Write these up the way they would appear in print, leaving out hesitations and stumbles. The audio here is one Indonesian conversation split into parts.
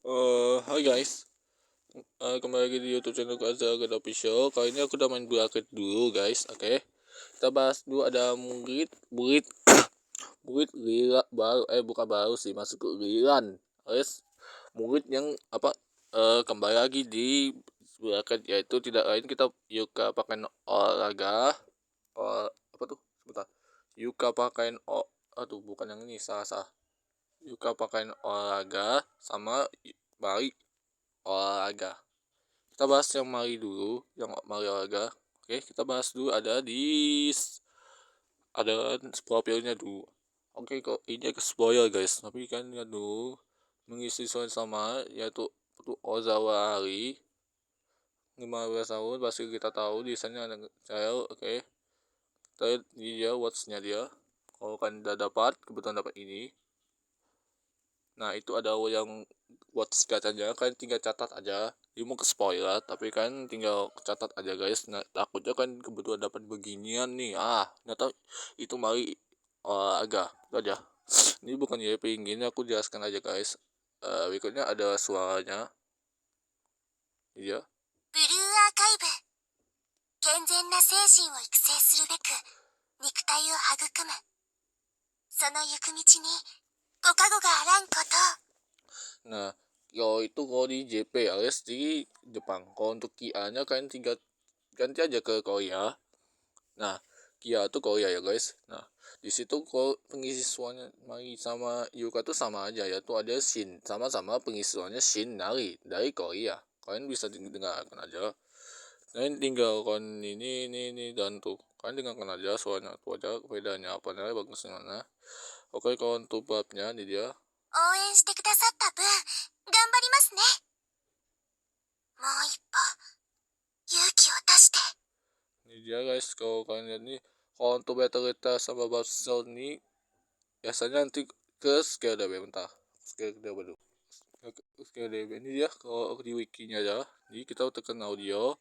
Hai guys, kembali lagi di YouTube channel Azza Agad Official. Kali ini aku udah main bracket dulu guys, oke. Kita bahas dulu ada murid lila baru, bukan baru sih, masuk ke lilan. Guys, murid yang kembali lagi di bracket, yaitu tidak lain kita Yuka pakai olahraga, apa tuh? Sebentar. Yuka pakai aduh bukan yang ini, salah. Yuka pakai olahraga sama Mari olahraga. Kita bahas yang Mari dulu, yang Mari olahraga. Oke, kita bahas dulu ada profilnya dulu. Oke, kok ini agak spoiler guys, tapi kan ya dulu mengisi soal sama yaitu Ozawa Ari 15 tahun, pasti kita tahu di sana ada child. Oke, kita lihat dia watch-nya dia. Kalau kan udah dapat, kebetulan dapat ini. Nah, itu ada yang watch katanya, kan tinggal catat aja. Dia mau ke spoiler, tapi kan tinggal catat aja guys. Nah, takutnya kan kebetulan dapat beginian nih. Nggak tahu itu Mari agak itu aja. Ini bukan YP ingin, aku jelaskan aja guys. Berikutnya ada suaranya. Iya. ブルーアーカイブ健全な精神を育成するべく肉体を育むその行く道にご加護があらんこと。 Nah, kalau di JP alias di Jepang. Kalau untuk Kia nya kalian tinggal ganti aja ke Korea. Nah, Kia tuh Korea ya guys. Nah, di situ kalau pengisi suaranya Mari sama Yuka tuh sama aja, ya tuh ada Shin, sama-sama pengisi suaranya Shin dari Korea. Kalian bisa dengarkan aja. Kalian tinggal kan ini dan tuh kalian dengarkan aja suaranya tuh aja, bedanya apa nih, bagusnya mana. Oke, kalau untuk babnya nih dia. 応援してくださった分頑張りますね。もう一歩勇気を出して。 Ini dia guys, kalau kalian lihat nih, kalau untuk battle sama Babsel nih biasanya nanti ke skill DB. Bentar, skill DB dulu. Skill DB ini dia kalau di wikinya aja. Jadi kita tekan audio,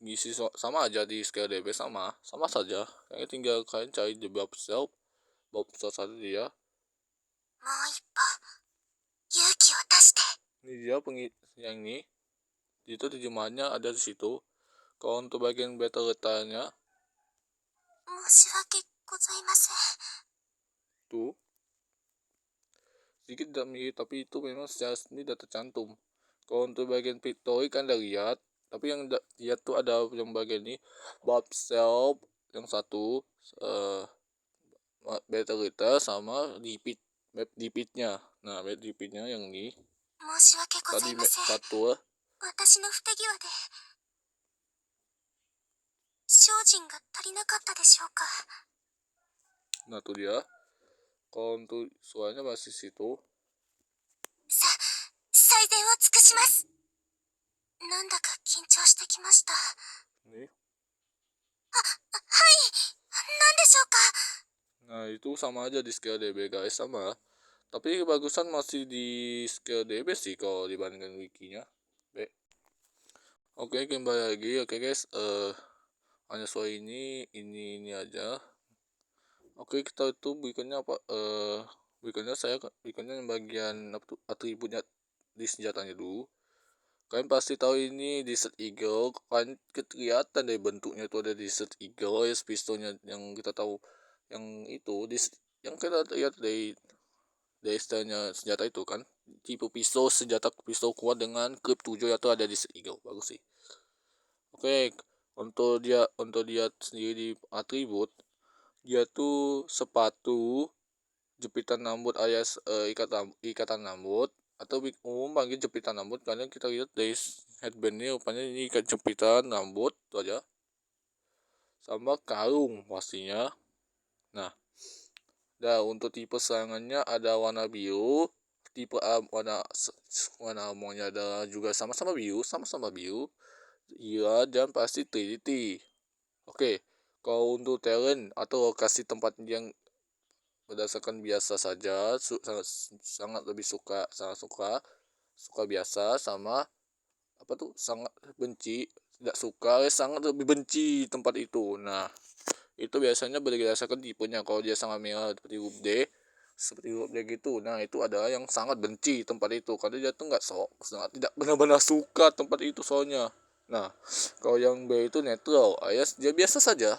ngisi sama aja di skill DB, sama saja. Kayaknya tinggal kalian cari di Babsel satu dia. もう一歩勇気を出して。 Ini dia yang ini. Itu terjemahannya ada di situ. Kalau untuk bagian battle nya 申し訳ございません。 tuh sedikit tidak mirip, tapi itu memang secara seni tidak tercantum. Kalau untuk bagian victory kan udah lihat, tapi yang lihat tuh ada yang bagian ini Bob Self yang satu, battle sama repeatnya. Nah, repeatnya yang ini 申し訳ござ tadi いません。 satu. 私の不手際で精進が足りなかったでしょうか。 Nah tuh dia. Kalau untuk suaranya masih situ. 最善を尽くします。なんだか緊張してきました。 Nih. はい、なんでしょうか。 Nah, itu sama aja di skill DB guys, sama. Tapi bagusan masih di skill DB sih kalau dibandingkan wikinya. Oke, kembali lagi. Oke guys, hanya soal ini aja. Oke, kita itu berikutnya apa? Berikutnya yang bagian atributnya di senjatanya dulu. Kalian pasti tahu ini Desert Eagle. Kan kelihatan dari bentuknya itu ada Desert Eagle, ya pistolnya yang kita tahu yang itu yang kita lihat dari istilahnya senjata itu kan, tipe pistol kuat dengan clip 7 atau ada Desert Eagle, bagus sih. Oke, untuk dia sendiri di atribut, dia tuh sepatu jepitan rambut alias ikatan rambut, atau umum panggil jepitan rambut karena kita lihat dari headbandnya rupanya ini ikat jepitan rambut itu aja, sama kalung pastinya. Nah, untuk tipe serangannya ada warna biru, tipe warna armornya ada juga sama-sama biru. Iya, dan pasti Trinity. Oke, kalau untuk talent atau lokasi tempat yang berdasarkan biasa saja, sangat suka biasa, sama sangat benci, tidak suka, sangat lebih benci tempat itu. Nah, itu biasanya berdasarkan tipenya. Kalau dia sangat merah seperti huruf D, seperti dia gitu. Nah itu adalah yang sangat benci tempat itu karena dia tuh nggak sangat tidak benar-benar suka tempat itu soalnya. Nah kalau yang B itu netral alias dia biasa saja.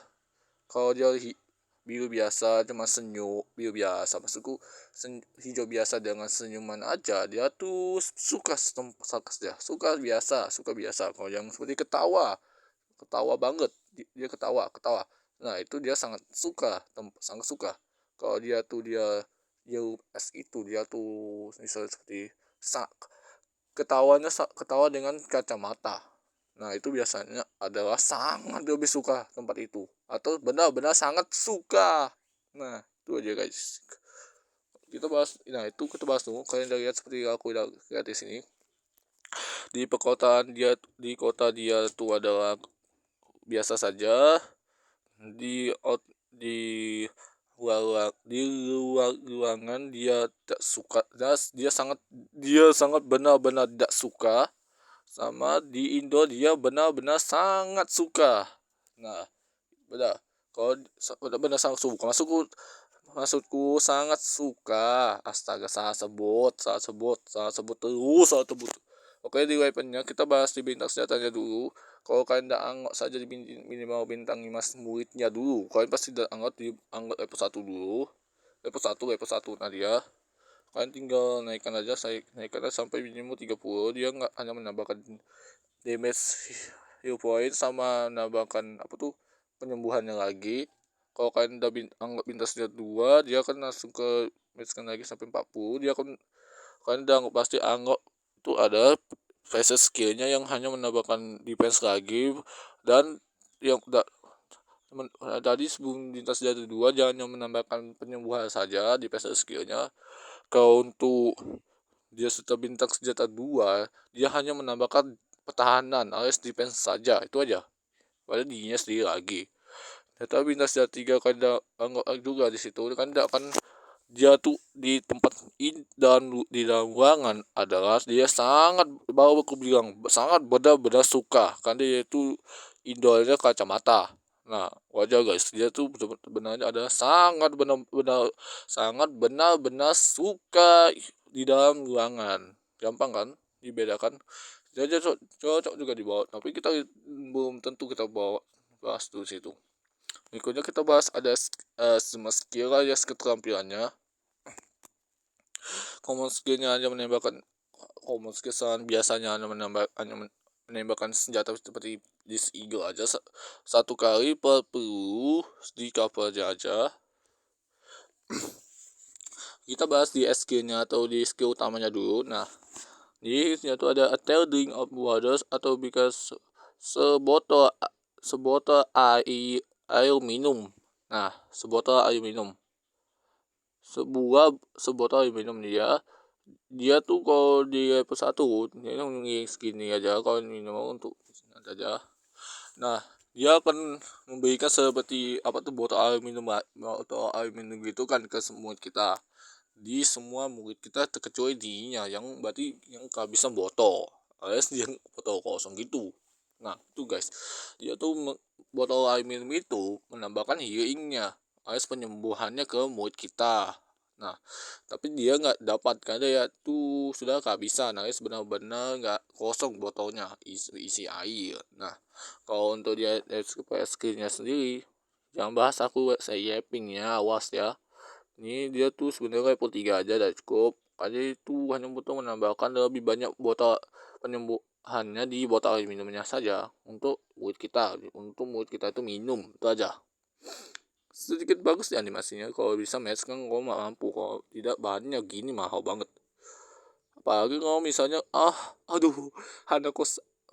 Kalau dia biru biasa cuma senyum, biru biasa maksudku hijau biasa dengan senyuman aja, dia tuh suka sarkas, dia suka biasa. Kalau yang seperti ketawa banget, dia ketawa ketawa, nah itu dia sangat suka, sangat suka. Kalau dia es itu dia tuh misalnya seperti ketawa dengan kacamata. Nah, itu biasanya adalah sangat lebih suka tempat itu atau benar-benar sangat suka. Nah, itu aja guys. Kita bahas dulu. Kalian udah lihat seperti aku udah lihat di sini. Di kota dia tuh adalah biasa saja. Di luar ruangan dia tidak suka. Dia sangat benar-benar tidak suka, sama di Indo dia benar-benar sangat suka. Nah, benar. Kalau benar-benar sangat suka, maksudku sangat suka. Astaga, salah sebut. Oke, di weaponnya kita bahas di bintang senjatanya dulu. Kalau kalian tidak anggap saja di minimal bintang 5 muridnya dulu, kalian pasti tidak anggap level 1 dulu. Level 1 nah dia kalian tinggal naikkan aja, saya naikkan aja sampai minimum 30. Dia nggak hanya menambahkan damage heal point sama menambahkan penyembuhannya lagi. Kalau kalian udah anggap bintang senjata 2, dia akan langsung ke matchkan lagi sampai 40. Kalian udah pasti anggap itu ada phase skillnya yang hanya menambahkan defense lagi. Dan yang tadi sebelum bintang senjata 2 jangan menambahkan penyembuhan saja di phase skillnya. Kalau untuk dia setelah bintang senjata 2, dia hanya menambahkan pertahanan alias defense saja, itu aja. Padahal dirinya sendiri lagi. Tapi bintang senjata 3 kan anggap juga di situ kan tidak akan. Dia tuh di tempat dan di dalam ruangan adalah dia sangat, baru aku bilang, sangat benar-benar suka karena dia itu idolnya kacamata. Nah wajar guys, dia tuh sebenarnya adalah sangat benar-benar suka di dalam ruangan. Gampang kan dibedakan, dia cocok juga dibawa, tapi kita belum tentu kita bawa. Bahas dulu situ. Berikutnya kita bahas ada semua skill ya, keterampilannya. Common skillnya hanya menembakkan common skill biasanya hanya menembakkan senjata seperti this eagle aja satu kali per peluru di cover aja. Kita bahas di skillnya atau di skill utamanya dulu. Nah, di sini tuh ada a tail drink of waters atau because sebotol air minum. Nah, sebotol air minum. Sebotol air minum dia tuh kalau di level 1 dia segini aja kalau minum untuk aja. Nah, dia akan memberikan seperti botol air minum gitu kan ke semua kita, di semua murid kita terkecuali dirinya yang berarti yang kehabisan botol alias dia botol kosong gitu. Nah itu guys, dia tuh botol air minum itu menambahkan healingnya alias penyembuhannya ke murid kita. Nah tapi dia nggak dapat karena dia tuh sudah kehabisan alias benar-benar nggak kosong botolnya, isi air. Nah kalau untuk dia skillnya sendiri, jangan bahas aku saya yapingnya, awas ya. Ini dia tuh sebenarnya level 3 aja udah cukup. Karena itu hanya butuh menambahkan lebih banyak botol penyembuhannya di botol air minumnya saja untuk murid kita itu minum, itu aja. Sedikit bagus di animasinya, kalau bisa match kan kalau mampu, kalau tidak bahannya gini mahal banget. Apalagi kalau misalnya aduh Hanako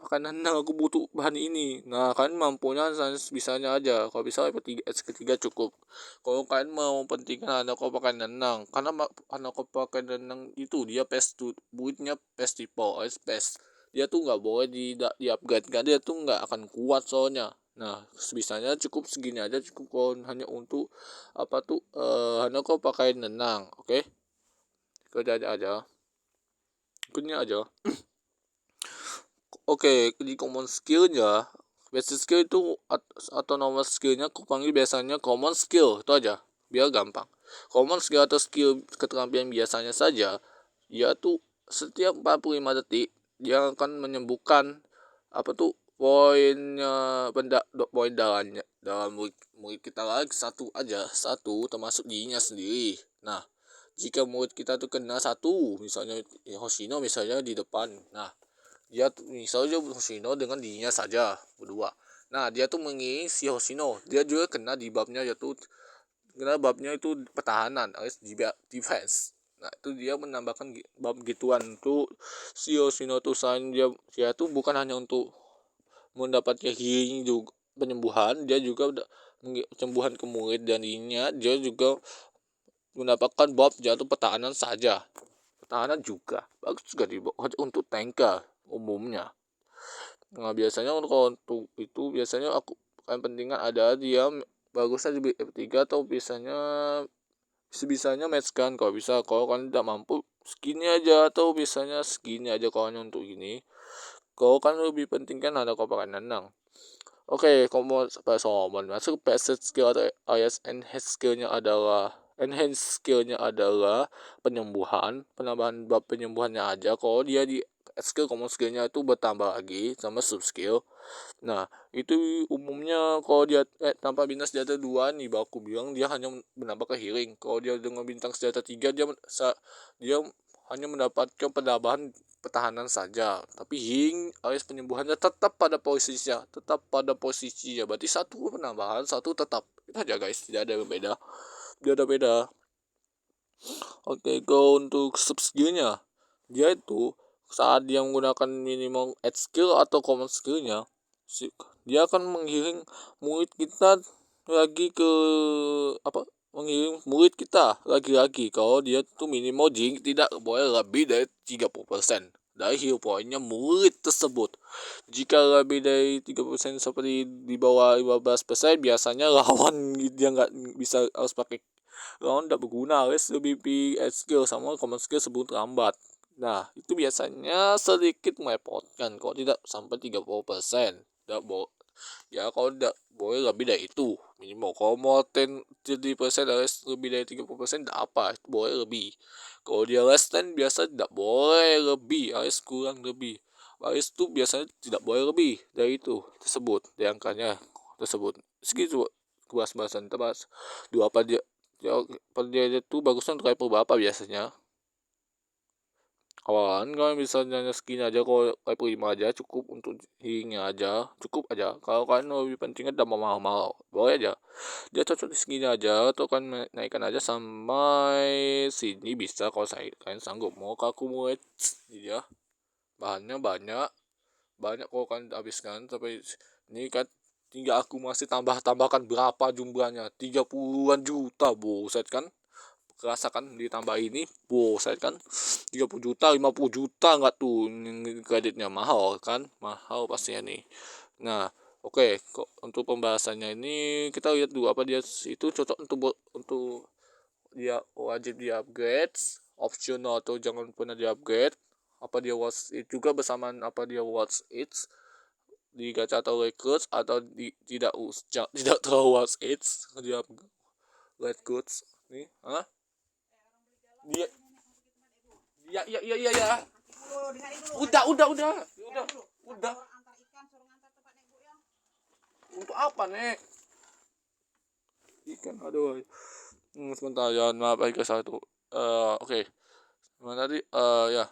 makanan aku butuh bahan ini, nah kan mampunya bisanya aja. Kalau bisa level 3 ketiga cukup. Kalau kalian mau pentingkan Hanako pakai nenang, karena Hanako pakai nenang itu dia buitnya festival pes, dia tuh nggak boleh di upgrade kan, dia tuh nggak akan kuat soalnya. Nah sebisanya cukup segini aja cukup kalau hanya untuk Hanako pakai nenang. Oke, kerja aja ikutnya aja. Oke, di common skillnya, basic skill itu atau normal skillnya aku panggil biasanya common skill, itu aja. biar gampang. Common skill atau skill keterampilan biasanya saja, dia tuh setiap 45 detik dia akan menyembuhkan apa tuh poin darahnya dalam murid kita lagi satu termasuk dirinya sendiri. Nah, jika murid kita tuh kena satu, misalnya Hoshino misalnya di depan, nah dia tuh misalnya Hoshino dengan dirinya saja berdua. Nah, dia tuh mengiring si Hoshino, dia juga kena di babnya, yaitu kena babnya itu pertahanan alias defense. Nah, itu dia menambahkan bab gituan tuh si Hoshino tuh, selain dia tuh bukan hanya untuk mendapatkan healing juga penyembuhan, dia juga penyembuhan ke murid dan dirinya, dia juga mendapatkan bab jatuh pertahanan saja. Pertahanan juga bagus juga untuk tanker umumnya. Nah, biasanya untuk itu biasanya aku kan pentingan ada dia bagusnya di F3 atau biasanya sebisanya match kan, kalau bisa. Kalau kan tidak mampu skinnya aja, atau biasanya skinnya aja kalau untuk ini. Kalau kan lebih penting kan ada kau pakai nenang. Oke, kalau mau soal masuk passive skill atau alias enhance skillnya adalah penyembuhan, penambahan bab penyembuhannya aja. Kalau dia di skill common skillnya itu bertambah lagi sama sub skill. Nah, itu umumnya kalau dia tanpa bintang senjata 2 nih, aku bilang dia hanya menambah ke healing. Kalau dia dengan bintang senjata 3, dia hanya mendapatkan penambahan pertahanan saja, tapi healing alias penyembuhannya tetap pada posisinya, berarti satu penambahan, satu tetap. Itu aja guys, tidak ada yang beda, tidak ada beda. Oke, go untuk sub skillnya, dia itu saat dia menggunakan minimum edge skill atau common skillnya, dia akan menggiring murid kita lagi ke menggiring murid kita lagi-lagi. Kalau dia tuh minimal jing tidak boleh lebih dari 30% dari heal pointnya murid tersebut. Jika lebih dari 30% seperti di bawah 15%, biasanya lawan dia nggak bisa, harus pakai lawan tidak berguna, harus lebih skill sama common skill sebelum terlambat. Nah, itu biasanya sedikit merepotkan kalau tidak sampai 30%. Tidak ya, kalau tidak boleh lebih dari itu minimal. Kalau mau 30% harus lebih dari 30%, tidak apa, itu boleh lebih. Kalau dia less than, biasa tidak boleh lebih, harus kurang lebih. Harus itu biasanya tidak boleh lebih dari itu tersebut, dari angkanya tersebut. Segitu bahas-bahasan terbahas dua apa dia itu bagusnya untuk level berapa biasanya. Awalan kalau misalnya skin aja, kalau level 5 aja cukup, untuk healingnya aja cukup aja. Kalau kalian lebih pentingnya tambah mahal-mahal, boleh aja, dia cocok di skin aja, atau kan naikkan aja sampai sini bisa. Kalau kalian sanggup, mau aku mulai ya, bahannya banyak kalau kalian habiskan sampai ini kan. Tinggal aku masih tambahkan berapa jumlahnya, 30-an juta, buset kan. Kerasa kan ditambah ini, saya kan 30 juta, 50 juta nggak tuh kreditnya, mahal kan, mahal pastinya nih. Nah, oke, kok untuk pembahasannya ini kita lihat dulu apa dia itu cocok untuk dia wajib di upgrade, optional atau jangan pernah di upgrade, apa dia watch it juga bersamaan, apa dia watch it di gacha atau recruits, atau tidak terlalu watch it dia recruits nih. Dia ya. Udah. Untuk apa, Nek? Ikan, aduh. Sebentar ya, maaf ke satu. Oke. Mana tadi? Ya.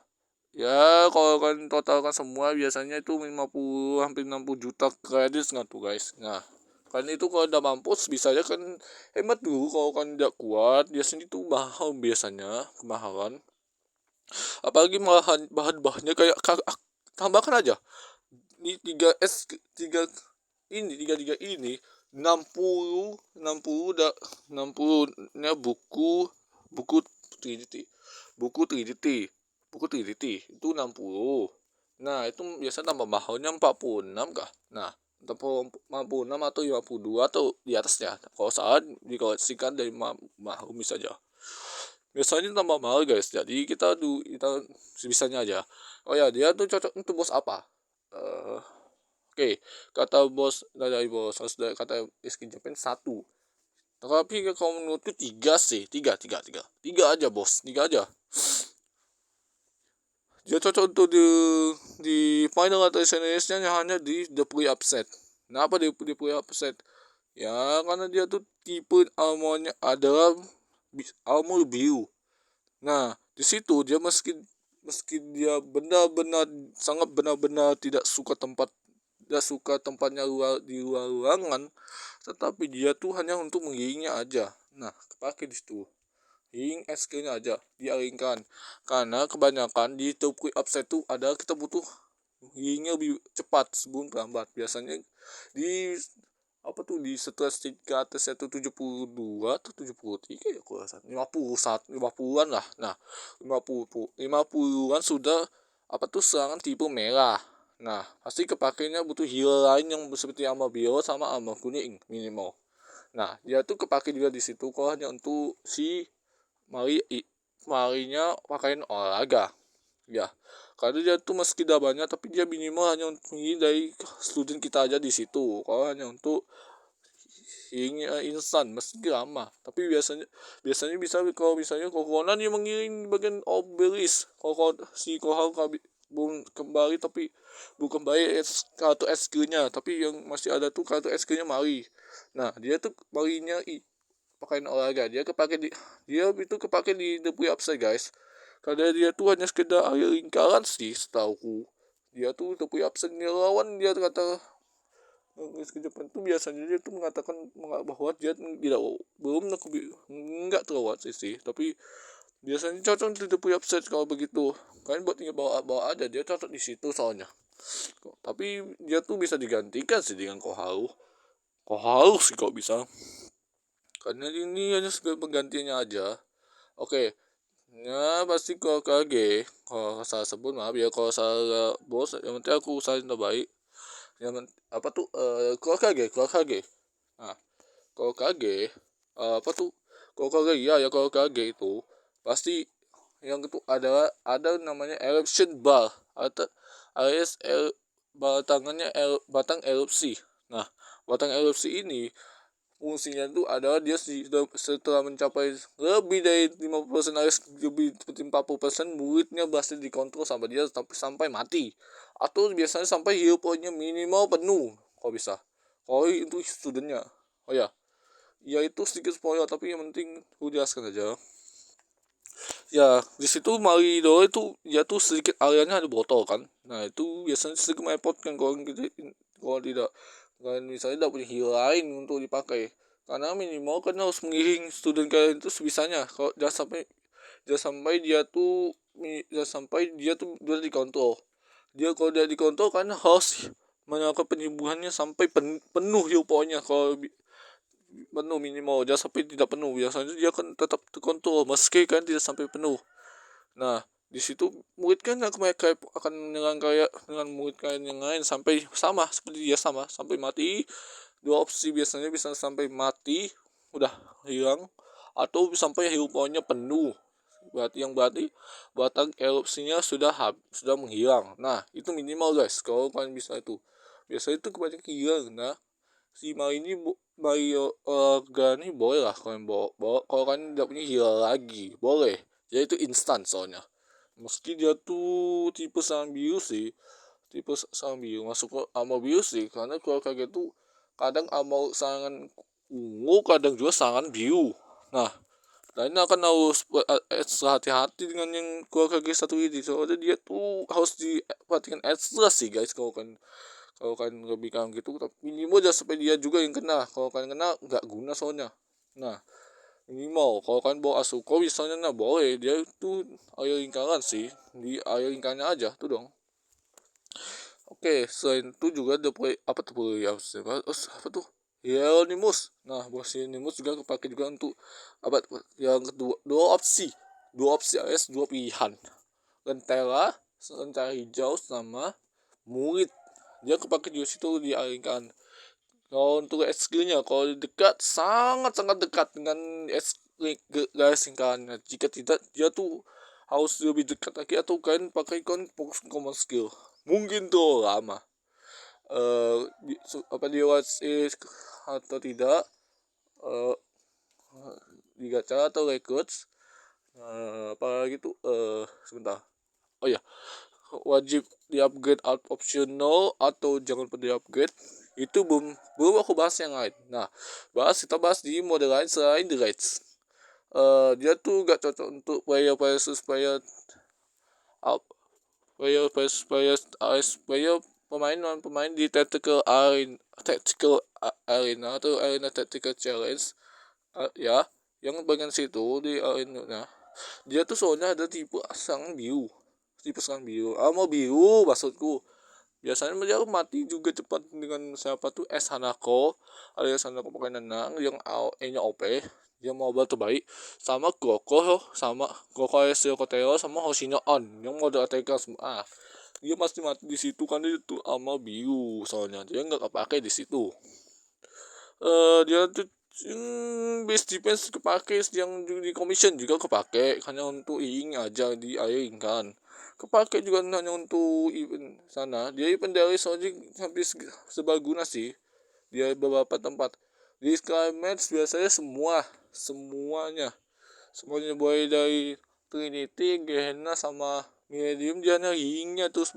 Ya, kalau kan total kan semua biasanya itu 50 hampir 60 juta kredit nggak tuh, guys. Nah, kan itu kalau udah mampus bisa aja kan hemat dulu. Kalau kan tidak kuat, biasanya itu mahal, biasanya kemahalan. Apalagi bahan-bahannya kayak tambahkan aja ini 3 tiga ini 60 nya buku 3DT buku 3DT buku 3DT itu 60. Nah, itu biasa tambah mahalnya 46 kah. Nah, 46 atau 52 atau di atasnya, kalau saat dikoleksikan dari mahal saja. Biasanya tambah mahal, guys, jadi kita sebisanya aja. Oh ya, dia tuh cocok untuk bos apa. Oke, kata bos dari bos harus dari kata skin Japan 1. Tapi kalau menurutku tiga sih, tiga aja bos, tiga aja. Dia cocok untuk di final atau SNES-nya hanya di the pre-upset. Kenapa di pre-upset? Ya karena dia tuh tipe armornya adalah armor biru. Nah di situ dia meski dia benar-benar sangat benar-benar tidak suka tempatnya di luar ruangan, tetapi dia tuh hanya untuk mengiringnya aja. Nah kepake di situ, healing skill-nya aja dialihkan, karena kebanyakan di top quick upset tuh ada kita butuh healingnya lebih cepat sebelum terlambat. Biasanya di di setelah stage ke atas itu 72 atau 73 ya, aku rasa 50-an lah. Nah 50-an sudah serangan tipe merah. Nah pasti kepakainya butuh healer lain yang seperti armor biru sama armor kuning minimal. Nah dia tuh kepake juga di situ kalau hanya untuk si marinya pakaian olahraga ya, karena dia tuh meski dah banyak tapi dia minimal hanya untuk dari student kita aja di situ. Kalau hanya untuk healingnya instan meski lama, tapi biasanya bisa kalau misalnya Kokonan yang mengiring bagian obelisk. Kalau si Kohal belum kembali, tapi bukan kembali kartu SQ-nya, tapi yang masih ada tuh kartu SQ-nya Mari. Nah dia tuh Marinya pakaian olahraga, dia itu kepake di The Pre-Upside guys, karena dia tuh hanya sekedar area lingkaran sih setahuku. Dia tuh The Pre-Upside lawan dia kata ke Jepang tuh biasanya dia tuh mengatakan bahwa dia tidak belum nggak terlewat sih, tapi biasanya cocok untuk The Pre-Upside kalau begitu. Kalian buat tinggal bawa ada, dia cocok di situ soalnya. Tapi dia tuh bisa digantikan sih dengan Koharu sih kalau bisa, karena ini hanya sebagai penggantinya aja. Oke, ya pasti kalau KG, kalau salah sebut maaf ya kalau salah bos, yang penting aku usahain terbaik. Yang kalau KG. Nah kalau KG kalau KG ya kalau KG itu pasti yang itu ada namanya eruption bar atau alias batang erupsi. Nah batang erupsi ini fungsinya itu adalah dia setelah mencapai lebih dari 50% alias lebih seperti 40%, muridnya berhasil dikontrol sama dia sampai mati, atau biasanya sampai heal point-nya minimal penuh kalau bisa, kalau itu studentnya. Oh ya itu sedikit spoiler tapi yang penting aku jelaskan aja. Ya di situ Marido itu ya tuh sedikit areanya ada botol kan. Nah itu biasanya sedikit merepotkan kalau tidak, kan misalnya tidak punya heal lain untuk dipakai, karena minimal kan harus mengiring student kalian itu sebisanya. Kalau jangan sampai dia tuh udah dikontrol. Dia kalau dia dikontrol kan harus melakukan penyembuhannya sampai penuh heal point-nya. Kalau penuh minimal, jangan sampai tidak penuh, biasanya dia kan tetap terkontrol meski kan tidak sampai penuh. Nah di situ murid kan mereka akan menyerang kayak dengan murid kalian yang lain sampai sama seperti dia, sama sampai mati. Dua opsi biasanya bisa sampai mati udah hilang, atau sampai heal point-nya penuh, berarti batang erupsinya sudah menghilang. Nah itu minimal guys kalau kalian bisa itu, biasanya itu kebanyakan hilang. Nah si Mario Gani boleh lah kalian bawa kalau kalian tidak punya heal lagi boleh, jadi itu instan soalnya. Meski dia tuh tipe serangan biru masuk ke armor biru sih, karena kalau kayak gitu kadang armor serangan ungu kadang juga serangan biru. Nah ini akan harus ekstra hati-hati dengan yang keluarga satu ini, soalnya dia tuh harus diperhatikan ekstra sih guys. Kalau kan lebih kayak gitu, tapi minimal jangan sampai dia juga yang kena. Kalau kan kena nggak guna soalnya. Nah minimal kalau kan bawa Asuko misalnya, nah boleh dia itu air lingkaran sih, di air lingkarannya aja tuh dong. Oke, selain itu juga ada ya apa tuh Hieronymus. Nah bos Hieronymus juga kepake juga untuk yang kedua, dua opsi alias dua pilihan, lentera hijau sama murid. Dia kepake juga situ dialihkan. Kalau untuk SQ-nya, kalau dekat sangat dekat dengan garis lingkarannya. Jika tidak, dia tuh harus lebih dekat lagi, atau kalian pakai fokus common skill. Mungkin tuh lama. Apa dia atau tidak? di gacha atau records. Apalagi tuh sebentar, oh ya, wajib di upgrade optional atau jangan pernah di upgrade, itu belum belum aku bahas yang lain. Nah, kita bahas di mode lain selain the raids. Dia tuh gak cocok untuk player versus player, up player versus player as player, pemain non pemain di tactical arena atau arena tactical challenge. Ya, yang bagian situ di arena, dia tuh soalnya ada tipe serangan biru mau biru maksudku. Biasanya dia mati juga cepat dengan siapa tuh Hanako, alias Hanako pakai nenang yang E nya OP, dia mobile terbaik, sama Goko alias Yokotero, sama Hoshino On yang mode attacker semua. Dia pasti mati di situ kan, itu armor biru soalnya dia nggak kepake di situ. Dia tuh base defense kepake, yang di commission juga kepake, hanya untuk ing aja di airing kan. Kepake juga hanya untuk event sana. Dia event dari soalnya hampir sebaguna sih. Dia beberapa tempat. Di Sky Match biasanya semuanya mulai dari Trinity, Gehenna sama Millennium, dia hanya ingnya terus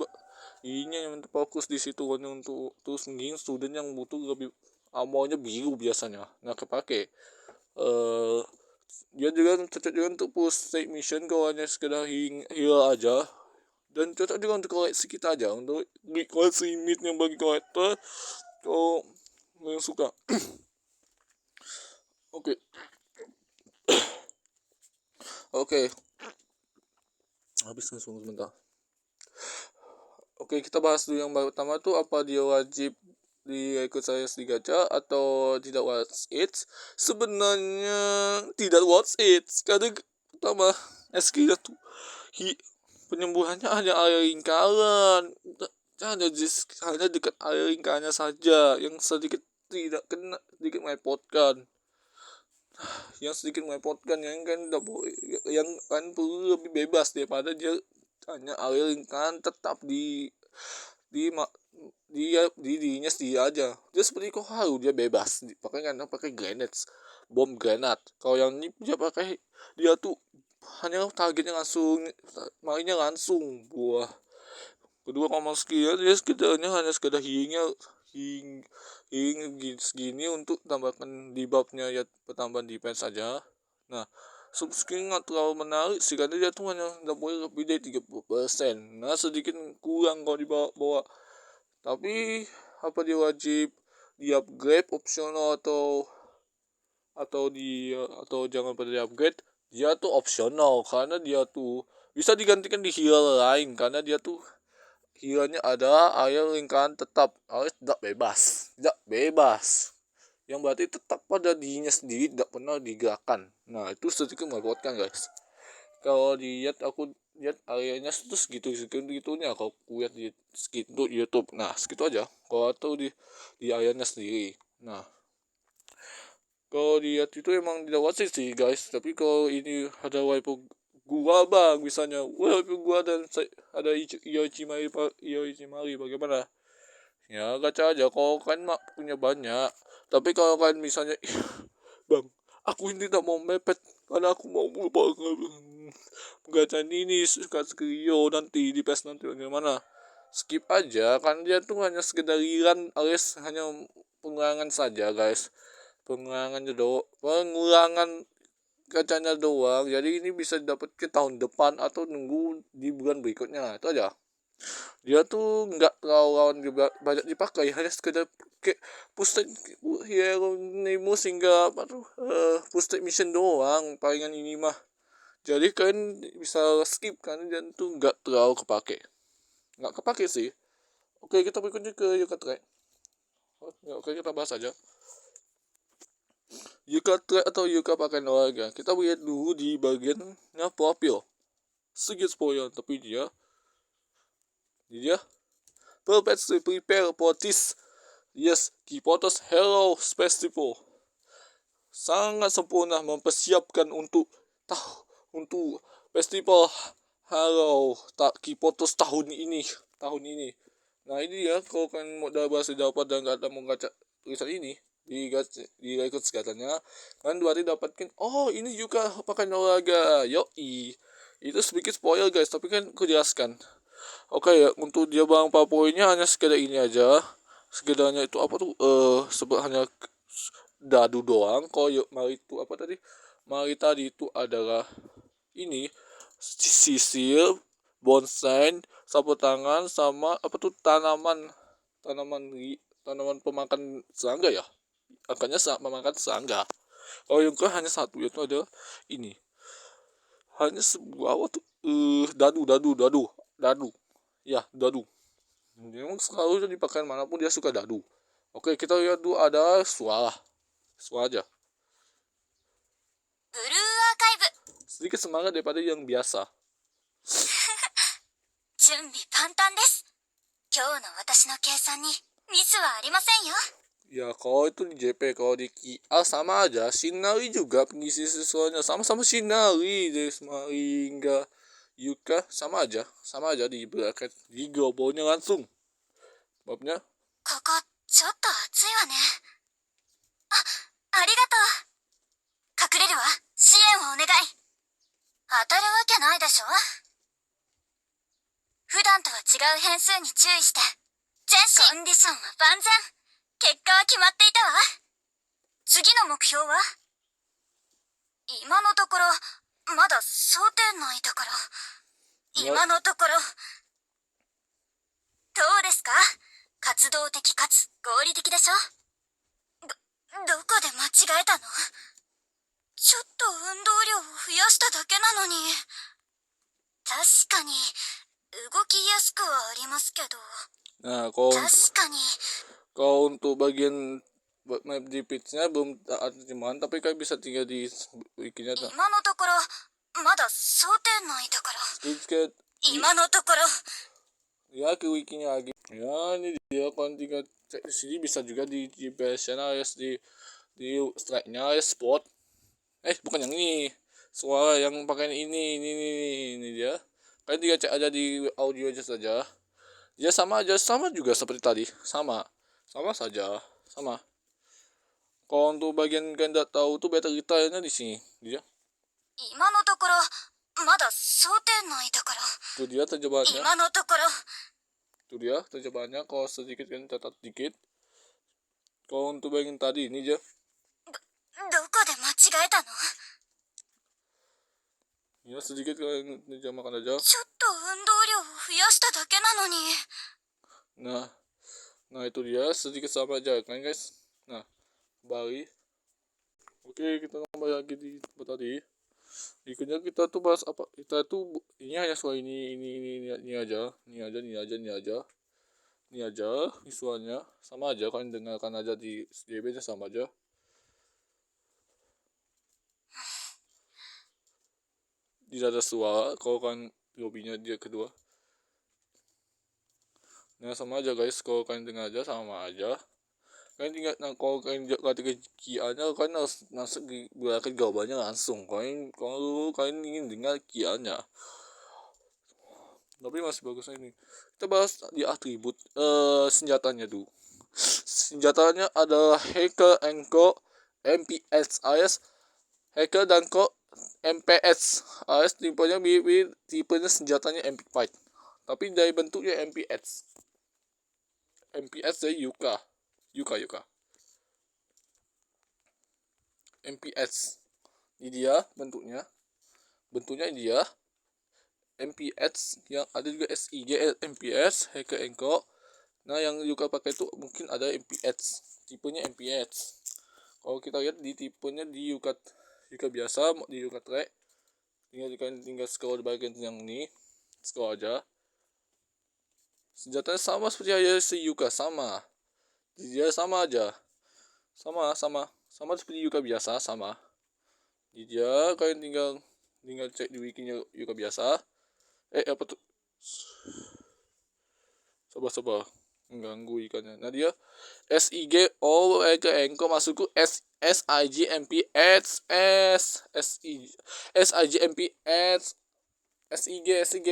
ingnya yang fokus di situ hanya untuk terus nging student yang butuh lebih amounya biru biasanya nggak kepake. Dia juga cocok juga untuk push state mission kalau hanya sekedar heal aja, dan cocok juga untuk koleksi kita aja, untuk koleksi mid yang bagi kolektor kalau yang suka. Oke. Oke, habis langsung sebentar. Oke, kita bahas dulu yang pertama tuh, apa dia wajib ikut saya di gacha atau tidak worth it. Sebenarnya tidak worth it, karena pertama SK tuh penyembuhannya hanya area lingkaran, hanya dekat area lingkarannya saja, yang sedikit tidak kena, sedikit merepotkan, yang kan yang kan perlu lebih bebas daripada dia hanya area lingkaran tetap di dirinya sendiri aja. Dia seperti Koharu, dia bebas pakai grenades, bom granat. Kalau yang ini dia tuh hanya targetnya langsung, mainnya langsung buah. Kedua, kalau skill dia sekedarnya hanya sekedar healing segini untuk tambahkan debuffnya ya, pertambahan defense saja. Nah, sub skill nggak terlalu menarik sih, karena dia tuh hanya boleh lebih dari 30%. Nah, sedikit kurang kalau dibawa. Tapi apa dia wajib di upgrade optional atau jangan pada di upgrade? Dia tuh optional, karena dia tuh bisa digantikan di healer lain, karena dia tuh healernya ada air lingkaran tetap, harus tidak bebas, yang berarti tetap pada dirinya sendiri, tidak pernah digerakkan. Nah, itu sedikit merepotkan guys. Kalau aku lihat areanya itu segitunya, kalau aku lihat di segitu YouTube. Nah, segitu aja kalau atau di areanya sendiri. Nah, kalau lihat itu emang tidak wasit sih guys, tapi kalau ini ada waifu gua bang, misalnya waifu gua dan ada Ichimari bagaimana ya, gacha aja kalau kan punya banyak. Tapi kalau kan misalnya bang, aku ini tidak mau mepet karena aku mau gacha ini suka Skrio nanti di PES nanti bagaimana, skip aja kan, dia tuh hanya sekedar riran alias hanya pengurangan saja guys, pengurangan gacanya doang. Jadi ini bisa dapat ke tahun depan atau nunggu di bulan berikutnya, itu aja. Dia tuh nggak terlalu banyak dipakai, hanya sekedar kayak push hero Nemus hingga push mission doang palingan ini mah. Jadi kalian bisa skip kan, dan tuh nggak terlalu kepake sih. Oke, kita berikutnya ke Yuka Track. Oke, kita bahas aja Yuka Track atau Yuka pakai olahraga. Kita lihat dulu di bagiannya profil, sedikit spoiler, tapi dia prepare for this. Yes, Kipotos Hero Festival sangat sempurna mempersiapkan untuk festival Hero Kipotos tahun ini. Nah, ini ya, kalau kan mau bahasa dapat dan nggak ada mau ngaca tulisan ini, di ikut senjatanya kan 2 hari dapatkan, oh ini juga pakai Noraga, yoi. Itu sedikit spoil guys, tapi kan aku jelaskan. Oke ya, untuk dia bang poinnya hanya sekedar ini aja. Sekedarnya itu apa tuh, hanya dadu doang. Kalau yuk mari itu apa tadi, mari tadi itu adalah ini sisil, bonsai, sapu tangan, sama apa tuh tanaman tanaman tanaman pemakan serangga ya, angkanya memakan serangga. Kalau yang ke hanya satu, yaitu ada ini, hanya sebuah apa tuh, dadu ya, dadu. Memang selalu dipakai manapun dia suka dadu. Oke, kita lihat dulu ada suara aja, ブルーアーカイブ sedikit semangat daripada yang biasa. 準備万端です。今日の私の計算にミスはありませんよ。 Ya kalau itu di JP, kalau di KIA sama aja. Shinari juga pengisi siswanya sama-sama Shinari, Desmari hingga Yuka sama aja di bracket, di globalnya langsung. Babnya ここちょっと暑いわね。ありがとう。隠れるわ。支援をお願い。当たるわけないでしょ。普段とは違う変数に注意して。全身コンディションは万全。結果は決まっていたわ。次の目標は？今のところまだ想定内だから。今のところどうですか？活動的かつ合理的でしょ。どこで間違えたの？ちょっと運動量を増やしただけなのに。確かに動きやすくはありますけど。 nah 確かに kalau untuk bagian map di pitchnya belum ada cuman, tapi kan bisa tinggal di wikinya. 今のところまだ想定内だから。 sedikit 今のところ ya ke wikinya lagi. Ya ini dia, kalau tinggal cek di sini bisa juga di GPS-nya alias di strike-nya alias spot. Bukan yang ini, suara yang pakai ini dia. Kalian tinggal cek aja di audio aja saja. Dia sama juga seperti tadi, sama saja. Kalau untuk bagian kalian tidak tahu tuh beta detailnya di sini dia. 今のところまだ想定内だから。 Itu dia terjemahannya. 今のところ Itu dia terjemahannya. Kalau sedikit kalian catat dikit. Kalau untuk bagian tadi ini dia. どこで間違えたの？ Ya sedikit kalian terjemahkan aja. ちょっと運動量を増やしただけなのに。 Nah itu dia, sedikit sama aja kan guys. Nah kembali. Oke, kita kembali lagi di tempat tadi. Berikutnya kita tuh bahas apa? Kita tuh ini hanya soal ini aja. Ini aja visualnya sama aja, kalian dengarkan aja di JB nya sama aja. Tidak ada suara kalau kan lobbynya dia kedua. Nah sama aja guys, kalau kalian dengar aja sama aja. Kalian tinggal, kalau kalian ketika kianya kalian harus masuk di bracket jawabannya langsung. Kalau kalian ingin dengar kianya. Tapi masih bagus ini. Kita bahas di atribut senjatanya dulu. Senjatanya adalah Hacker Enko MPS alias Hacker Danko MPS alias tipenya mirip tipenya senjatanya MP5. Tapi dari bentuknya MPS dari Yuka. MPS ini dia bentuknya ini dia MPS, yang ada juga SIG MPS Hacker Enko. Nah yang Yuka pakai itu mungkin ada MPS, tipenya MPS. Kalau kita lihat di tipenya di Yuka biasa, di Yuka track, tinggal scroll di bagian yang ini, scroll aja. Senjatanya sama seperti aja si Yuka, sama dia sama aja, sama seperti Yuka biasa, sama. Dia kalian tinggal cek di wikinya Yuka biasa. Apa tuh, sabar mengganggu ikannya. Nah dia SIG Enko masukku SIG MPS SIG MPS SIG.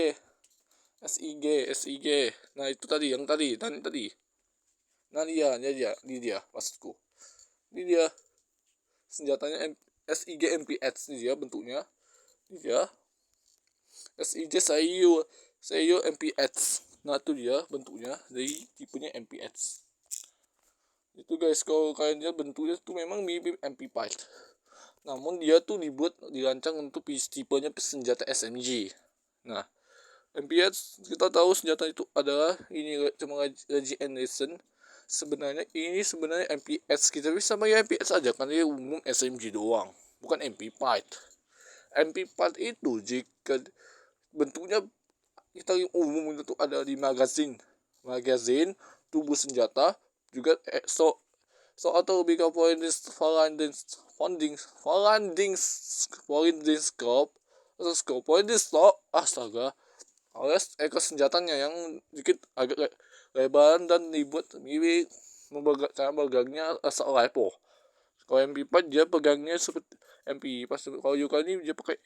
Nah itu tadi yang tadi. Nah dia maksudku. Ini dia senjatanya SIG MPX, ini dia bentuknya. Ini dia SIG Seiyu MPX. Nah itu dia bentuknya dari tipenya MPX. Itu guys, kalau kalian lihat bentuknya tuh memang mirip MP5. Namun dia tuh dirancang untuk tipenya senjata SMG. Nah, MPX kita tahu senjata itu adalah ini cuma Regi Anderson. Sebenarnya MPX kita bisa pakai MPX aja karena dia umum SMG doang, bukan MP5. MP5 itu jika bentuknya kita umum itu ada di magazine tubuh senjata juga atau lebih ke founding scope atau scope founding stock astaga, alias senjatanya yang sedikit agak lebaran dan dibuat mirip cara pegangnya asal lepo. Kalau MP4 dia pegangnya seperti MP4. Kalau Yuka ini dia pakai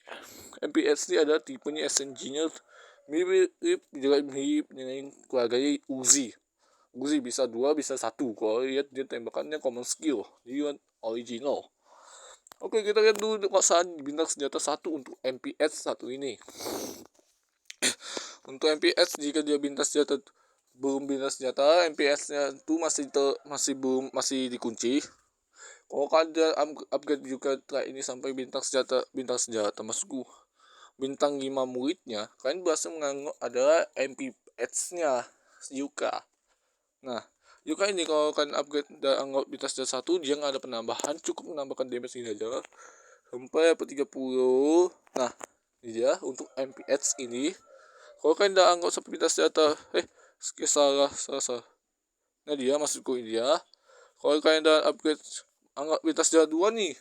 MPS ini ada tipenya SMG nya mirip dengan keluarganya Uzi. Uzi bisa 2 bisa 1. Kalau lihat dia tembakannya common skill, dia original. Oke, kita lihat dulu kekuasaan bintang senjata 1 untuk MPS 1 ini. Untuk MPS jika dia bintang senjata belum bintang senjata, MPS-nya itu masih dikunci. Kalau kalian upgrade juga ini sampai bintang senjata masukku bintang 5 muridnya, kalian berhasil menganggap adalah MPS-nya Yuka. Nah, Yuka ini kalau kalian upgrade dan anggap bintang senjata 1, dia nggak ada penambahan, cukup menambahkan damage ini aja sampai 30. Nah, ini dia untuk MPS ini. Kalau kalian udah anggap sampai bintang senjata salah. Nah dia maksudku ini dia. Kalau kalian udah upgrade anggap bintang senjata 2 nih,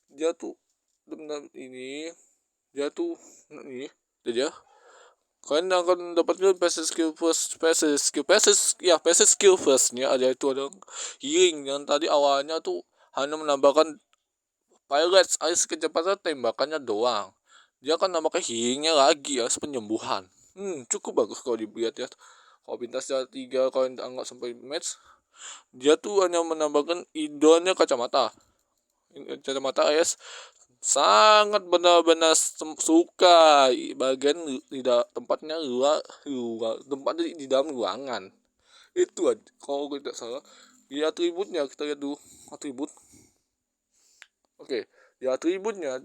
dia tuh benar ini dia tuh ini dia kalian akan dapatkan passive skill firstnya ada itu ada healing yang tadi awalnya tuh hanya menambahkan pilots alias kecepatan tembakannya doang. Dia akan nambahkan healingnya lagi ya, penyembuhan. Cukup bagus kalau dilihat ya. Kalau bintang senjata 3 kalau anggap sampai match, dia tuh hanya menambahkan idonnya kacamata alias sangat benar-benar suka bagian tidak tempatnya luar tempatnya di dalam ruangan itu aja. Kalau tidak salah di atributnya kita lihat dulu atribut. Oke, di atributnya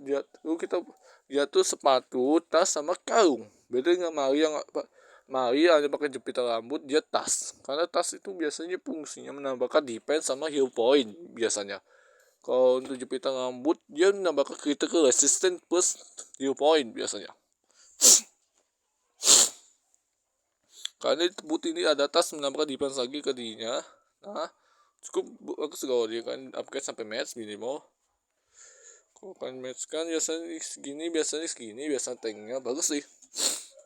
dia tuh sepatu, tas sama kalung. Beda dengan Mari hanya pakai jepitan rambut, dia tas. Karena tas itu biasanya fungsinya menambahkan defense sama heal point biasanya. Kalau untuk jepitan rambut, dia menambahkan critical resistance plus heal point biasanya. Karena boot ini ada tas menambahkan defense lagi ke dirinya. Nah, cukup bagus kalau dia kan upgrade sampai match minimal. Kalau kalian match kan biasanya segini tanknya bagus sih.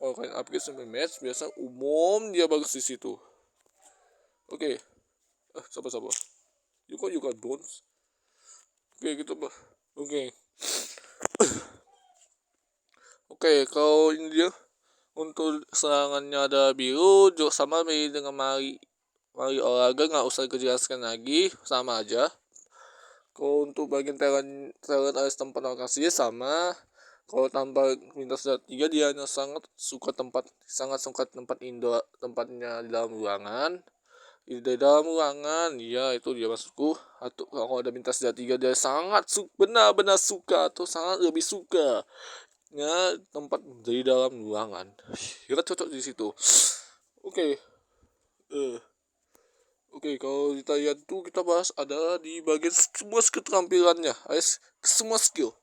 Kalau kalian upgrade sampai match biasa umum dia bagus di situ. Oke. Sabar. You got bones. Oke, gitu bah. Oke, kalau ini dia untuk serangannya ada biru sama dengan mari olahraga nggak usah dijelaskan lagi, sama aja. Kalau untuk bagian talent alias tempat lokasinya sama. Kalau tanpa lintas 3 dia hanya sangat suka tempat tempatnya di dalam ruangan. Di dalam ruangan ya itu dia masukku. Atau kalau ada lintas 3 dia sangat benar-benar suka atau sangat lebih suka ya tempat di dalam ruangan. Kita cocok di situ. Oke. Oke, kalau kita lihat tuh kita bahas adalah di bagian semua keterampilannya, semua skill.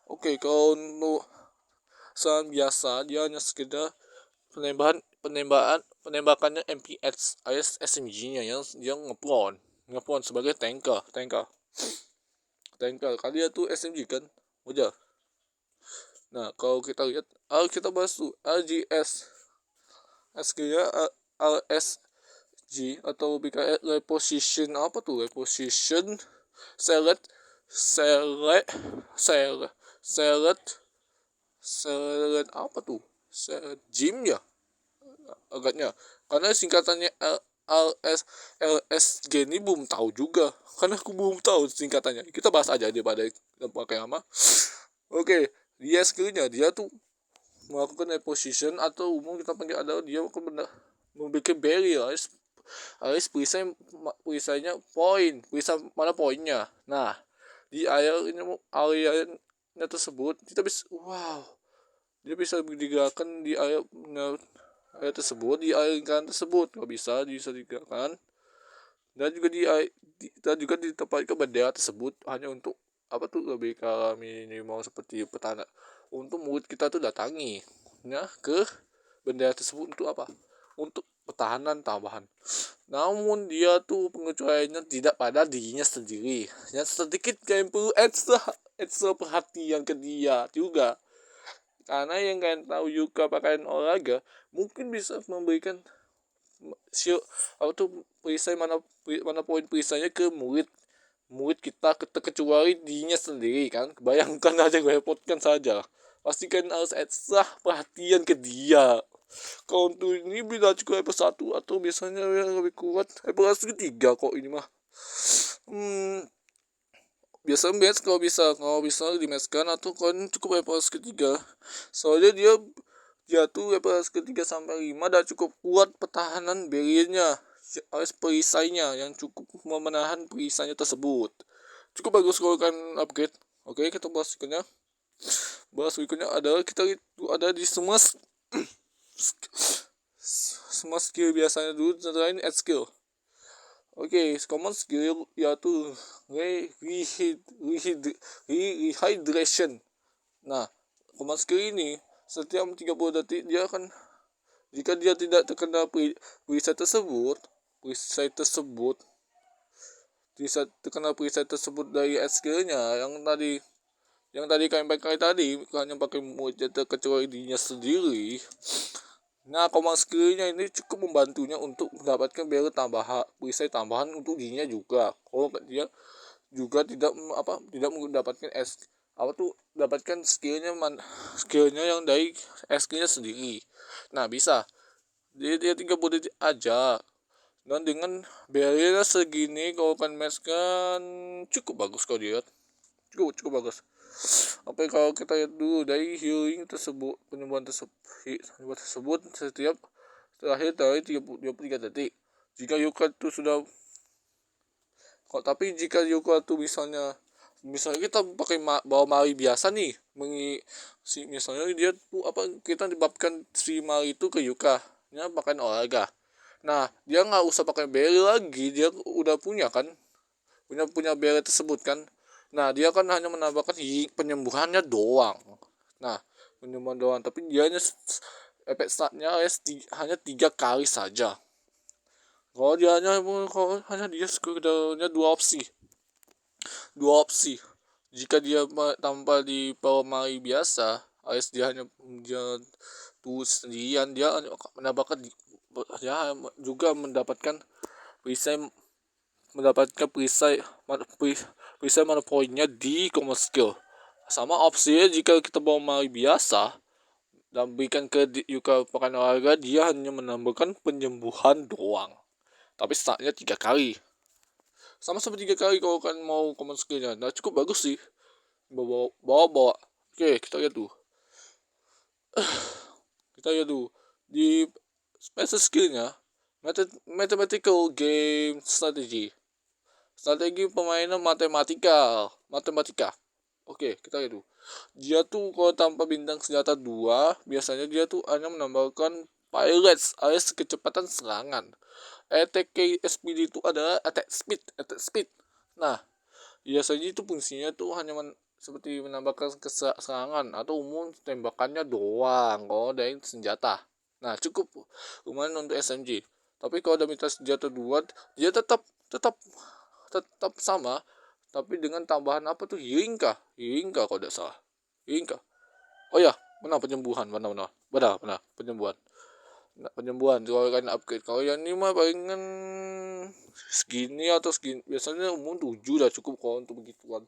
Oke, kalau untuk serangan biasa dia hanya sekedar penembakannya MPX alias SMG-nya yang ngeplon sebagai tanker. Kalian tuh SMG kan? Udah. Nah, kalau kita lihat, kita bahas tuh RGS. Skill-nya RSG atau BKR reposition apa tuh? Reposition select apa tuh? Gym ya agaknya karena singkatannya LS LSG ini belum tahu juga, karena aku belum tahu singkatannya. Kita bahas aja daripada kita pakai lama. Oke, dia skillnya dia tuh melakukan position atau umum kita panggil adalah dia akan membuat barrier alias perisainya perisai mana poinnya. Nah, di areanya tersebut kita bisa dia bisa digerakkan di area tersebut, di area lingkaran tersebut kalau bisa digerakkan, dan juga dan juga ditempatkan bendera tersebut hanya untuk apa tuh, lebih ke minimal seperti petanda untuk murid kita tuh datangi ya ke bendera tersebut untuk apa, untuk pertahanan tambahan. Namun dia tuh pengecualiannya tidak pada dirinya sendiri, yang sedikit kalian perlu extra perhatian ke dia juga, karena yang kalian tahu Yuka pakaian olahraga mungkin bisa memberikan show apa tuh perisai mana poin perisainya ke murid kita, terkecuali dirinya sendiri kan. Bayangkan aja, gue repotkan saja, pastikan harus ekstra perhatian ke dia. Kalau untuk ini bila cukup level 1 atau biasanya yang lebih kuat level 3 kok ini mah. Biasa match kalau bisa di matchkan atau kan cukup level ketiga, soalnya dia tuh level ketiga sampai 5 udah cukup kuat pertahanan barriernya alias perisainya yang cukup menahan perisainya tersebut. Cukup bagus kalau kan upgrade. Oke, kita bahas berikutnya adalah kita itu ada di semua skill biasanya dulu, selain add skill. Oke, common skill yaitu rehydration. Nah, common skill ini setiap 30 detik dia akan, jika dia tidak terkena perisai tersebut, bisa terkena perisai tersebut dari skillnya yang tadi kalian pakai tadi, hanya pakai mulut terkecuali dirinya sendiri. Nah, command skillnya ini cukup membantunya untuk mendapatkan barrier tambahan, perisai tambahan untuk dirinya juga. Kalau dia juga tidak mendapatkan dapatkan skillnya yang dari skillnya sendiri. Nah, bisa dia 30 detik aja, dan dengan barrier segini kalau kan match kan cukup bagus kalau dilihat, cukup bagus. Apa kalau kita lihat dulu dari healing tersebut, penyembuhan tersebut setiap terakhir dari 23 detik. Jika Yuka itu sudah tapi jika Yuka itu misalnya kita pakai bawa mari biasa nih, misalnya dia tuh kita dibabkan si mari itu ke Yuka nya pakai olahraga. Nah, dia nggak usah pakai barrier lagi, dia udah punya kan, punya barrier tersebut kan. Nah, dia kan hanya menambahkan penyembuhannya doang. Nah, penyembuhan doang, tapi dia hanya efek startnya hanya 3 kali saja. Kalau dia sekedarnya dua opsi. Jika dia tanpa di power mari biasa, alias dia tuh sendirian, dia mendapatkan juga perisai mendapatkan perisai mana poinnya di common skill. Sama opsinya jika kita bawa mari biasa dan berikan ke Yuka pakai olahraga, dia hanya menambahkan penyembuhan doang, tapi startnya 3 kali, sama seperti 3 kali kalau kan mau common skillnya. Nah, cukup bagus sih, bawa. Oke, kita lihat dulu di special skillnya, mathematical game strategi permainan matematika. Oke, kita lihat dulu. Dia tuh kalau tanpa bintang senjata 2, biasanya dia tuh hanya menambahkan pilots alias kecepatan serangan. Attack speed itu adalah attack speed. Nah, biasanya itu fungsinya tuh hanya seperti menambahkan serangan atau umum tembakannya doang kalau dari senjata. Nah, cukup lumayan untuk SMG. Tapi kalau ada minta senjata 2, dia tetap sama, tapi dengan tambahan apa tuh, healing kah kalau tidak salah, oh ya, benar penyembuhan, benar penyembuhan. Nah, penyembuhan kalau kan upgrade, kalau yang ini mah palingan segini atau segini, biasanya umum 7 dah cukup kalau untuk begituan.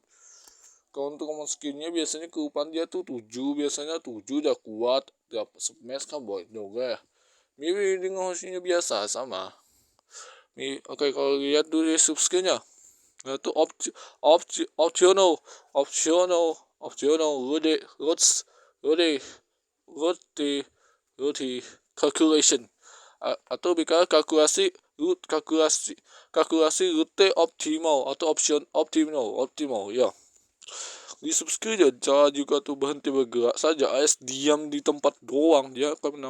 Kalau untuk common skinnya biasanya keupaan dia tuh 7, biasanya 7 udah kuat, dapat smash kan boy juga ya, mirip dengan hostnya biasa sama. nih. Oke, kalau lihat dulu di subskillnya, nah itu optional roti roti roti calculation. Atau bisa kalkulasi rute optimal atau optimal ya. Di subskill ya cara juga tuh berhenti bergerak saja, alias diam di tempat doang, dia akan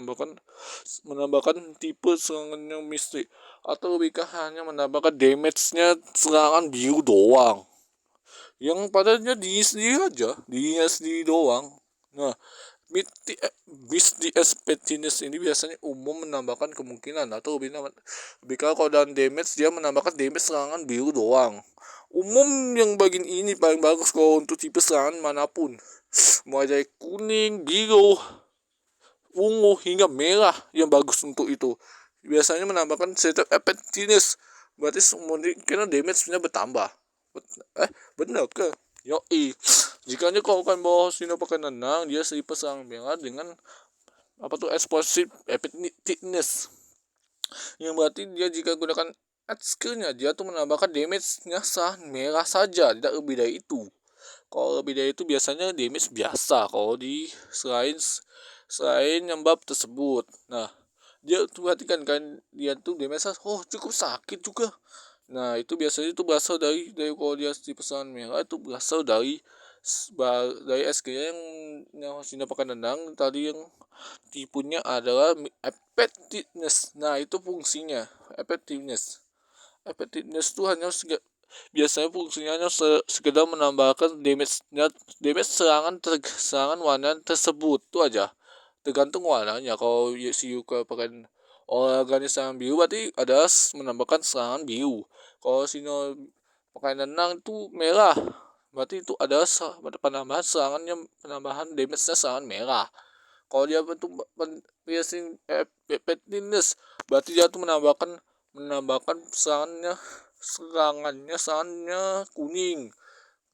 menambahkan tipe serangan yang mistik, atau bisa hanya menambahkan damage-nya serangan biru doang, yang padanya diri sendiri aja, dirinya sendiri doang. Nah, Beast DS Pettiness ini biasanya umum menambahkan kemungkinan, atau lebih kalau dan damage dia menambahkan damage serangan biru doang. Umum yang bagian ini paling bagus kalau untuk tipe serangan manapun, mulai dari kuning, biru, ungu hingga merah yang bagus untuk itu. Biasanya menambahkan setup effectiveness, berarti kemungkinan damage-nya bertambah. Bener ke? Yoi. Jikanya kau akan bawa Sino pakai nenang, dia tipe serangan merah dengan apa tuh explosive effectiveness, yang berarti dia jika gunakan add skillnya dia tuh menambahkan damage-nya merah saja, tidak lebih dari itu. Kalau lebih dari itu biasanya damage biasa kalau di selain yang bab tersebut. Nah, dia tuh perhatikan kan, dia tuh damage cukup sakit juga. Nah, itu biasanya itu berasal dari kalau dia di pesan merah itu berasal dari SG yang pakai nendang tadi, yang tipenya adalah effectiveness. Nah, itu fungsinya effectiveness itu biasanya fungsinya hanya sekedar menambahkan damage serangan warna tersebut, itu aja, tergantung warnanya. Kalau si Yuka pakai organisasi biru berarti ada menambahkan serangan biru. Kalau Sino pakai nenang itu merah, berarti itu ada penambahan damage-nya serangan merah. Kalau dia bentuk piercing pettiness, berarti dia tuh menambahkan serangannya kuning.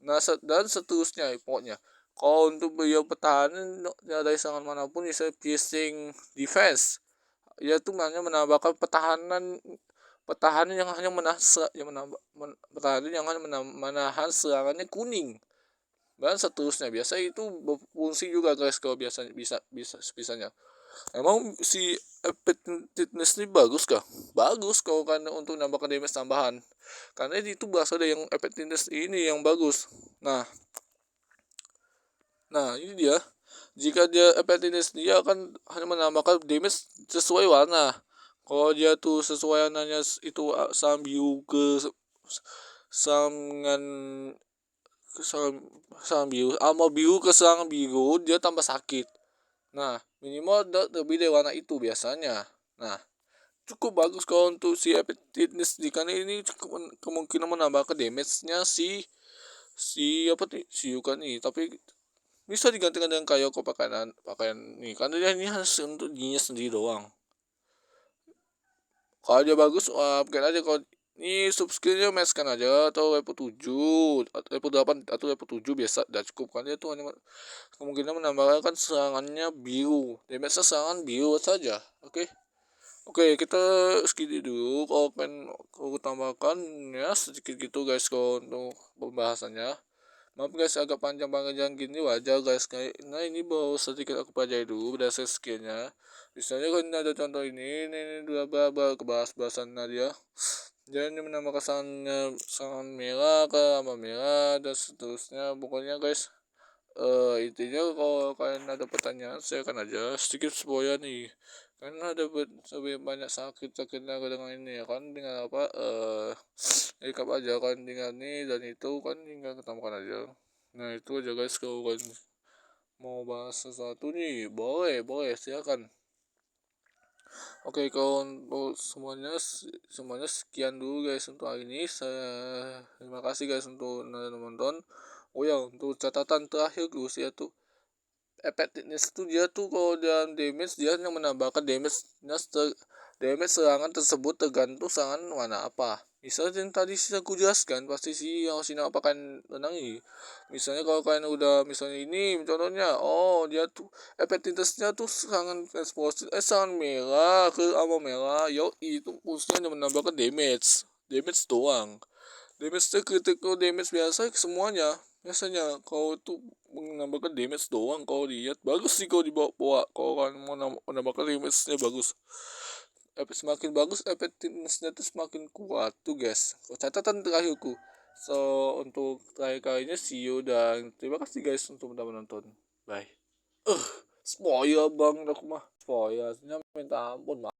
Nah, dan seterusnya pokoknya. Kalau untuk beliau pertahanan dari serangan manapun bisa piercing defense, yaitu hanya menambahkan pertahanan yang hanya menahan serangannya kuning, dan seterusnya. Biasa itu berfungsi juga guys, kalau biasanya bisanya. Emang si effectiveness ini bagus kah? Bagus kalau kan untuk menambahkan damage tambahan, karena itu berasal dari yang effectiveness ini yang bagus. Nah ini dia, jika dia effectiveness dia akan hanya menambahkan damage sesuai warna. Kalau dia tuh sesuai warnanya itu sang biru ke sangan sang biru, biru ke sang biru, dia tambah sakit. Nah, minimal lebih dari warna itu biasanya. Nah, cukup bagus kalau untuk si effectiveness, karena ini cukup kemungkinan menambahkan damage-nya si Yuka nih. Tapi bisa digantikan dengan Kayoko pakaian nih, karena dia ini harus untuk dirinya sendiri doang. Kalau dia bagus, upgrade aja. Kalau ini subskillnya matchkan aja, atau level 7 atau level 8 atau level 7 biasa udah cukup, kan dia tuh hanya kemungkinan menambahkan serangannya biru, damage serangan biru saja. Oke, kita skip dulu. Kalau pengen aku tambahkan ya sedikit gitu guys kalau untuk pembahasannya. Maaf guys agak panjang gini, wajar guys. Nah ini baru sedikit aku pelajari dulu berdasarkan skillnya. Misalnya kan ada contoh ini dua kebahas-bahasan dia. Jangan menambah kesannya merah ke sama merah dan seterusnya. Pokoknya guys, intinya kalau kalian ada pertanyaan saya akan aja sedikit spoiler nih, karena ada banyak sakitnya dengan ini ya kan, dengan apa rekap aja kan dengan ini dan itu kan, tinggal ketamakan aja. Nah itu aja guys, kalau kan mau bahas sesuatu nih boleh silakan. Oke, kalau untuk semuanya sekian dulu guys untuk hari ini. Terima kasih guys untuk nonton. Oh ya, untuk catatan terakhir gue tuh effectiveness itu dia tuh kalau dalam damage dia hanya menambahkan damage serangan tersebut tergantung serangan mana apa. Misalnya yang tadi sih aku jelaskan, pasti sih yang Oshino akan menangi. Misalnya kalau kalian udah misalnya ini contohnya, oh dia tuh efektivitasnya tuh sangat eksplosif, sangat merah ke ama merah, yo itu fungsinya hanya menambahkan damage doang. Damage tuh critical damage biasa semuanya. Biasanya kau tuh menambahkan damage doang, kau lihat bagus sih kau dibawa kalau kalian mau menambahkan damage-nya bagus. Semakin bagus effectiveness-nya tuh semakin kuat tuh guys. Catatan terakhirku. So untuk terakhir kalinya see you dan terima kasih guys untuk menonton. Bye. Spoiler bang aku mah. Spoiler minta ampun.